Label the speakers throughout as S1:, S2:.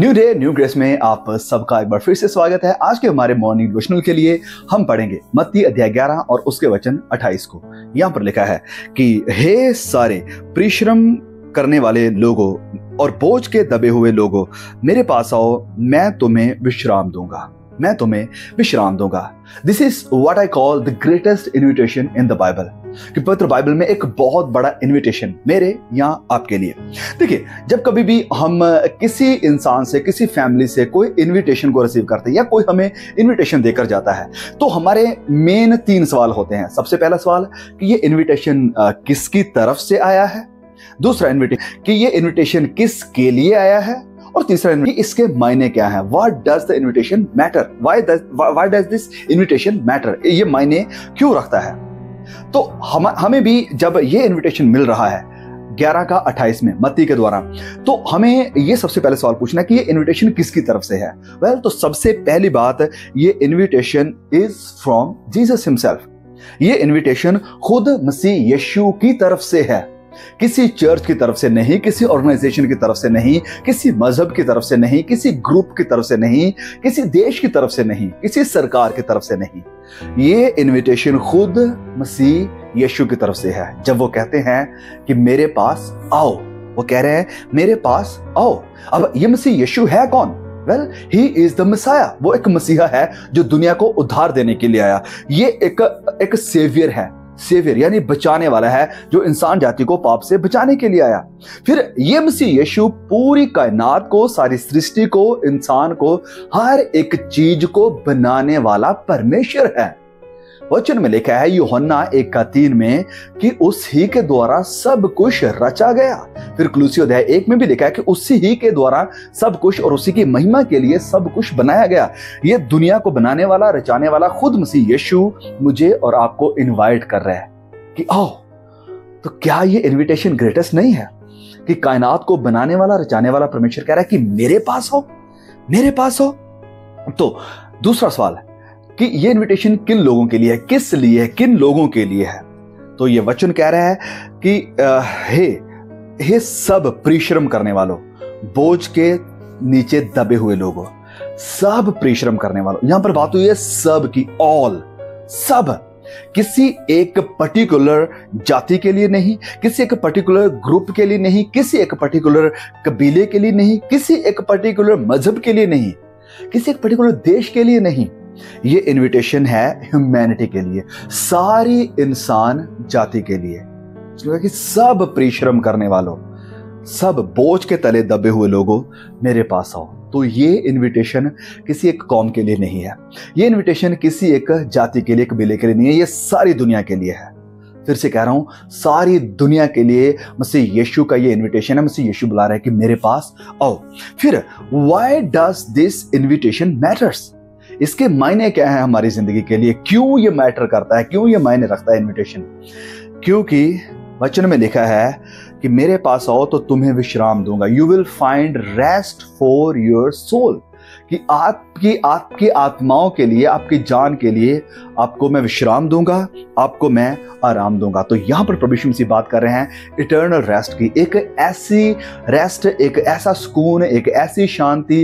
S1: New day new grace में आप सबका एक बार फिर से स्वागत है। आज के हमारे मॉर्निंग डिवोशनल के लिए हम पढ़ेंगे मत्ती अध्याय 11 और उसके वचन 28 को। यहाँ पर लिखा है कि हे सारे परिश्रम करने वाले लोगों और बोझ के दबे हुए लोगों, मेरे पास आओ, मैं तुम्हें विश्राम दूंगा, मैं तुम्हें विश्राम दूंगा। This is what I call the greatest invitation in the Bible. कि पवित्र बाइबल में एक बहुत बड़ा इन्विटेशन मेरे या आपके लिए। देखिए, जब कभी भी हम किसी इंसान से, किसी फैमिली से कोई इन्विटेशन को रिसीव करते हैं या कोई हमें इन्विटेशन देकर जाता है, तो हमारे मेन 3 सवाल होते हैं। सबसे पहला सवाल कि ये इन्विटेशन किसकी तरफ से आया है, दूसरा इन्विटेशन कि ये इन्विटेशन किसके लिए आया है, और तीसरा इन्विटेशन इसके मायने क्या है। What does the invitation matter, why does this invitation matter, ये मायने क्यों रखता है। तो हमें भी जब ये इन्विटेशन मिल रहा है 11 का 28 में मत्ती के द्वारा, तो हमें ये सबसे पहले सवाल पूछना है कि ये इन्विटेशन किसकी तरफ से है। वेल, तो सबसे पहली बात, ये invitation is from Jesus himself. ये इन्विटेशन खुद मसीह यीशु की तरफ से है, किसी चर्च की तरफ से नहीं, किसी ऑर्गेनाइजेशन की तरफ से नहीं, किसी मजहब की तरफ से नहीं, किसी ग्रुप की तरफ से नहीं, किसी देश की तरफ से नहीं, किसी सरकार की तरफ से नहीं। ये इन्विटेशन खुद मसीह यीशु की तरफ से है। जब वो कहते हैं कि मेरे पास आओ, वो कह रहे हैं मेरे पास आओ। अब ये मसीह यीशु है कौन? Well, he is the Messiah. वो एक मसीहा है जो दुनिया को उद्धार देने के लिए आया। ये एक सेवियर है, सेवियर यानी बचाने वाला है, जो इंसान जाति को पाप से बचाने के लिए आया। फिर ये मसीह यीशु पूरी कायनात को, सारी सृष्टि को, इंसान को, हर एक चीज को बनाने वाला परमेश्वर है। वचन में लिखा है यूहन्ना 1:3 में कि उस ही के द्वारा सब कुछ रचा गया। फिर कुलुस्सी अध्याय 1 में भी लिखा है कि उसी ही के द्वारा सब कुछ और उसी की महिमा के लिए सब कुछ बनाया गया। ये दुनिया को बनाने वाला, रचाने वाला खुद मसीह यीशु मुझे और आपको इनवाइट कर रहा है कि आओ। तो क्या ये इनविटेशन ग्रेटेस्ट नहीं है कि कायनात को बनाने वाला, रचाने वाला परमेश्वर कह रहा है कि मेरे पास हो, मेरे पास हो। तो दूसरा सवाल है कि ये इनविटेशन किन लोगों के लिए है, किस लिए है, किन लोगों के लिए है। तो ये वचन कह रहा है कि हे सब परिश्रम करने वालों, बोझ के नीचे दबे हुए लोगों, सब परिश्रम करने वालों। यहां पर बात हुई है सब की, ऑल, सब। किसी एक पर्टिकुलर जाति के लिए नहीं, किसी एक पर्टिकुलर ग्रुप के लिए नहीं, किसी एक पर्टिकुलर कबीले के लिए नहीं, किसी एक पर्टिकुलर मजहब के लिए नहीं, किसी एक पर्टिकुलर देश के लिए नहीं। ये इनविटेशन है ह्यूमैनिटी के लिए, सारी इंसान जाति के लिए। कि सब परिश्रम करने वालों, सब बोझ के तले दबे हुए लोगों, मेरे पास आओ। तो ये इनविटेशन किसी एक कौम के लिए नहीं है, ये इनविटेशन किसी एक जाति के लिए, कबीले के लिए नहीं है, ये सारी दुनिया के लिए है। फिर से कह रहा हूं, सारी दुनिया के लिए मसीह यीशु का ये इनविटेशन है। मसीह यीशु बुला रहा है कि मेरे पास आओ। फिर why does this invitation matters, इसके मायने क्या है हमारी जिंदगी के लिए, क्यों ये मैटर करता है, क्यों ये मायने रखता है इनविटेशन। क्योंकि वचन में लिखा है कि मेरे पास आओ तो तुम्हें विश्राम दूंगा, you will find rest for your soul. कि आपकी आत्माओं के लिए, आपकी जान के लिए आपको मैं विश्राम दूंगा, आपको मैं आराम दूंगा। तो यहां पर प्रभु यीशु मसीह बात कर रहे हैं इटर्नल रेस्ट की, एक ऐसी रेस्ट, एक ऐसा सुकून, एक ऐसी शांति,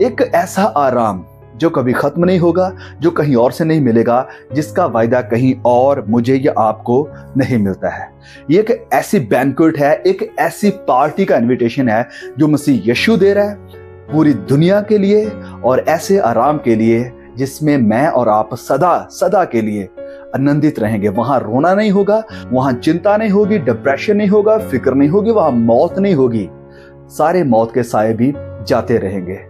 S1: एक ऐसा आराम जो कभी खत्म नहीं होगा, जो कहीं और से नहीं मिलेगा, जिसका वायदा कहीं और मुझे या आपको नहीं मिलता है। ये एक ऐसी बैंक्वेट है, एक ऐसी पार्टी का इनविटेशन है जो मसीह यीशु दे रहा है पूरी दुनिया के लिए, और ऐसे आराम के लिए जिसमें मैं और आप सदा सदा के लिए आनंदित रहेंगे। वहां रोना नहीं होगा, वहां चिंता नहीं होगी, डिप्रेशन नहीं होगा, फिक्र नहीं होगी, वहां मौत नहीं होगी। सारे मौत के साए भी जाते रहेंगे।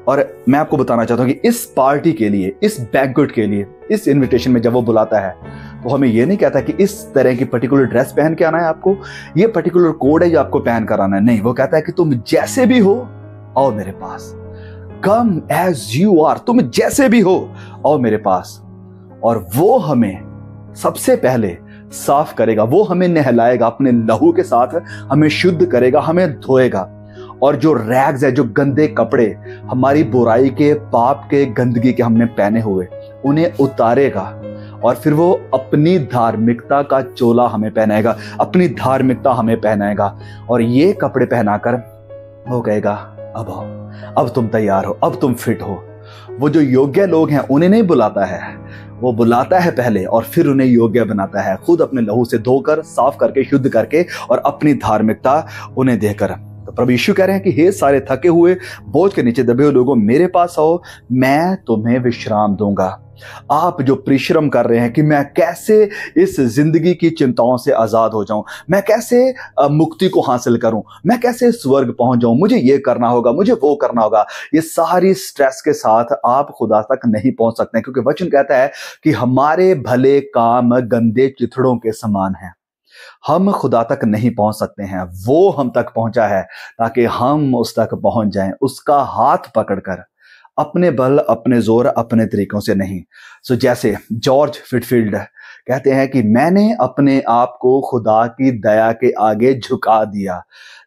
S1: और मैं आपको बताना चाहता हूं कि इस पार्टी के लिए, इस बैंक्वेट के लिए, इस इनविटेशन में जब वो बुलाता है तो हमें ये नहीं कहता कि इस तरह की पर्टिकुलर ड्रेस पहन के आना है, आपको ये पर्टिकुलर कोड है जो आपको पहन कर आना है। नहीं, वो कहता है कि तुम जैसे भी हो आओ मेरे पास, कम एज यू आर, तुम जैसे भी हो आओ मेरे पास। और वो हमें सबसे पहले साफ करेगा, वो हमें नहलाएगा अपने लहू के साथ, हमें शुद्ध करेगा, हमें धोएगा। और जो रैग्स है, जो गंदे कपड़े हमारी बुराई के, पाप के, गंदगी के हमने पहने हुए, उन्हें उतारेगा। और फिर वो अपनी धार्मिकता का चोला हमें पहनाएगा, अपनी धार्मिकता हमें पहनाएगा। और ये कपड़े पहनाकर वो कहेगा अब आओ, अब तुम तैयार हो, अब तुम फिट हो। वो जो योग्य लोग हैं उन्हें नहीं बुलाता है, वो बुलाता है पहले और फिर उन्हें योग्य बनाता है, खुद अपने लहू से धोकर, साफ करके, शुद्ध करके और अपनी धार्मिकता उन्हें देकर। तो प्रभु यीशु कह रहे हैं कि हे सारे थके हुए, बोझ के नीचे दबे हुए लोगों, मेरे पास आओ, मैं तुम्हें विश्राम दूंगा। आप जो परिश्रम कर रहे हैं कि मैं कैसे इस जिंदगी की चिंताओं से आजाद हो जाऊं, मैं कैसे मुक्ति को हासिल करूं, मैं कैसे स्वर्ग पहुंच जाऊं, मुझे ये करना होगा, मुझे वो करना होगा, ये सारी स्ट्रेस के साथ आप खुदा तक नहीं पहुंच सकते, क्योंकि वचन कहता है कि हमारे भले काम गंदे चिथड़ों के समान हैं। हम खुदा तक नहीं पहुंच सकते हैं, वो हम तक पहुंचा है ताकि हम उस तक पहुंच जाएं, उसका हाथ पकड़कर, अपने बल, अपने जोर, अपने तरीकों से नहीं। सो जैसे जॉर्ज फिटफील्ड कहते हैं कि मैंने अपने आप को खुदा की दया के आगे झुका दिया।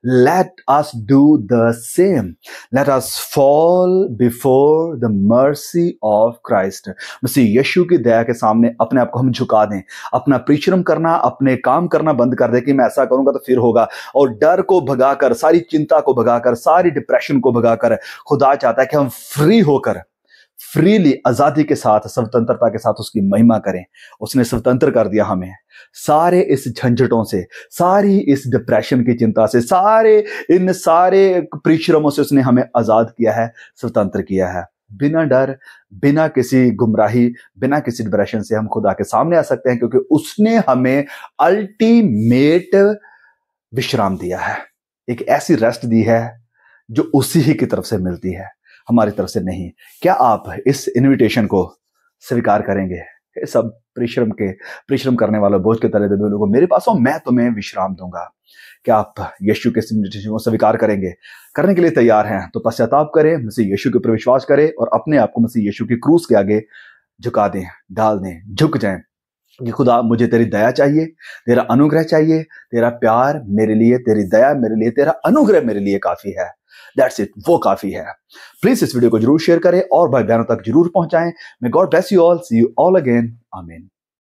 S1: Let us do the same, let us fall before the mercy of Christ. Masih Yeshu की दया के सामने अपने आप को हम झुका दें, अपना परिश्रम करना, अपने काम करना बंद कर दें कि मैं ऐसा करूंगा तो फिर होगा, और डर को भगाकर, सारी चिंता को भगाकर, सारी डिप्रेशन को भगाकर, खुदा चाहता है कि हम फ्री होकर, फ्रीली, आजादी के साथ, स्वतंत्रता के साथ उसकी महिमा करें। उसने स्वतंत्र कर दिया हमें सारे इस झंझटों से, सारी इस डिप्रेशन की चिंता से, इन सारे परिश्रमों से उसने हमें आजाद किया है, स्वतंत्र किया है। बिना डर, बिना किसी गुमराही, बिना किसी डिप्रेशन से हम खुदा के सामने आ सकते हैं, क्योंकि उसने हमें अल्टीमेट विश्राम दिया है, एक ऐसी रेस्ट दी है जो उसी ही की तरफ से मिलती है, हमारी तरफ से नहीं। क्या आप इस इनविटेशन को स्वीकार करेंगे? सब परिश्रम करने वालों, बोझ के तले दबे लोगों, मेरे पास आओ, मैं तुम्हें विश्राम दूंगा। क्या आप यीशु के इनविटेशन को स्वीकार करेंगे? करने के लिए तैयार हैं तो पश्चाताप करें, मसीह यीशु के ऊपर विश्वास करें और अपने आप को मसीह यीशु की क्रूस के आगे झुका दें, डाल दें, झुक जाएं कि खुदा मुझे तेरी दया चाहिए, तेरा अनुग्रह चाहिए, तेरा प्यार मेरे लिए, तेरी दया मेरे लिए, तेरा अनुग्रह मेरे लिए काफी है। दैट्स इट, वो काफी है। प्लीज इस वीडियो को जरूर शेयर करें और भाई बहनों तक जरूर पहुंचाएं। May God bless you all, see you all again, आमीन।